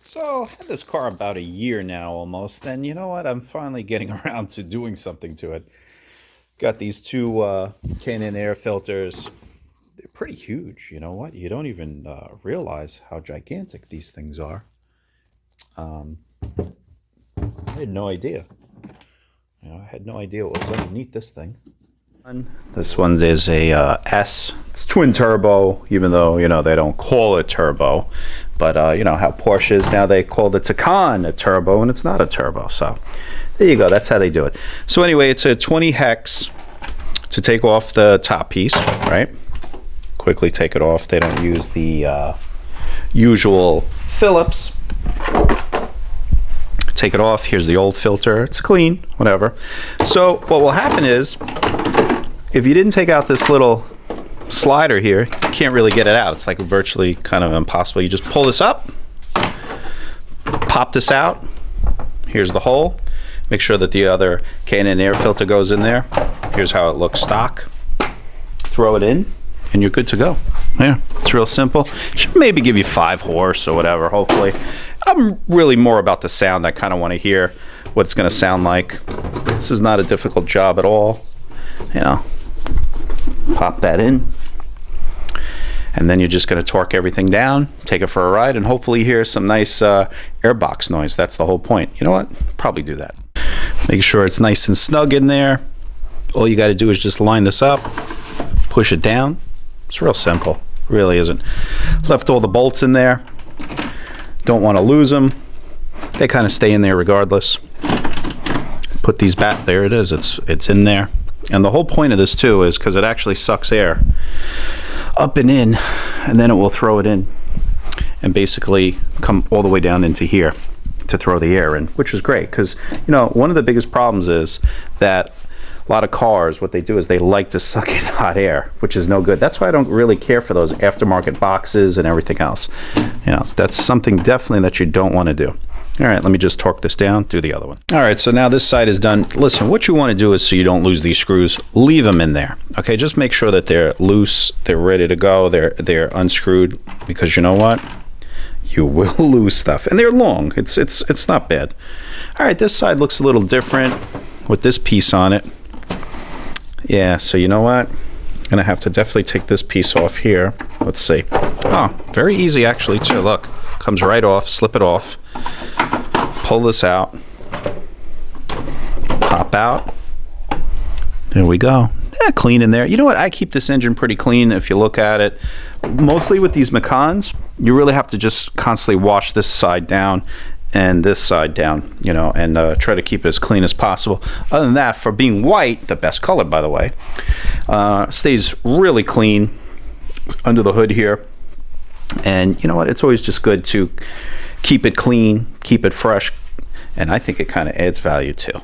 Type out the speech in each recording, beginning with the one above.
So I had this car about a year now almost, and you know what? I'm finally getting around to doing something to it. Got these two K&N air filters. They're pretty huge. You know what? You don't even realize how gigantic these things are. I had no idea. I had no idea what was underneath this thing. This one is a S. It's twin turbo, even though they don't call it turbo. But you know how Porsche is now, they call the Macan a turbo, and it's not a turbo. So there you go. That's how they do it. So anyway, it's a 20 hex to take off the top piece, right? Quickly take it off. They don't use the usual Phillips. Take it off. Here's the old filter. It's clean, whatever. So what will happen is, if you didn't take out this little slider here, you can't really get it out. It's like virtually kind of impossible. You just pull this up, pop this out. Here's the hole. Make sure that the other K&N air filter goes in there. Here's how it looks stock. Throw it in, and you're good to go. Yeah, it's real simple. Should maybe give you 5 horse or whatever, hopefully. I'm really more about the sound. I kind of want to hear what it's going to sound like. This is not a difficult job at all. Pop that in, and then you're just going to torque everything down, take it for a ride, and hopefully hear some nice airbox noise. That's the whole point. You know what? Probably do that. Make sure it's nice and snug in there. All you got to do is just line this up, push it down. It's real simple. Really isn't. Left all the bolts in there. Don't want to lose them. They kind of stay in there regardless. Put these back. There it is. It's in there. And the whole point of this too is because it actually sucks air up and in, and then it will throw it in and basically come all the way down into here to throw the air in, which is great because one of the biggest problems is that a lot of cars, what they do is they like to suck in hot air, which is no good. That's why I don't really care for those aftermarket boxes and everything else. That's something definitely that you don't want to do. All right, let me just torque this down, do the other one. All right, so now this side is done. Listen, what you want to do is, so you don't lose these screws, leave them in there. Okay, just make sure that they're loose, they're ready to go, they're unscrewed, because you know what? You will lose stuff. And they're long. It's not bad. All right, this side looks a little different with this piece on it. Yeah, so you know what? I'm gonna have to definitely take this piece off here. Let's see. Oh, very easy actually too. Look, comes right off, slip it off. Pull this out, pop out. There we go. Clean in there. You know what? I keep this engine pretty clean if you look at it. Mostly with these Macans, you really have to just constantly wash this side down and this side down, and try to keep it as clean as possible. Other than that, for being white, the best color, by the way, stays really clean under the hood here. And you know what? It's always just good to keep it clean, keep it fresh, and I think it kind of adds value too.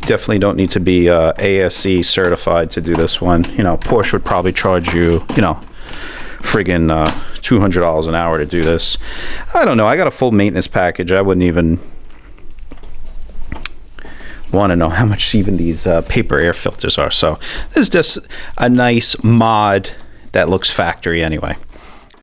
Definitely don't need to be ASE certified to do this one. Porsche would probably charge you, friggin' $200 an hour to do this. I don't know. I got a full maintenance package. I wouldn't even want to know how much even these paper air filters are. So this is just a nice mod that looks factory anyway.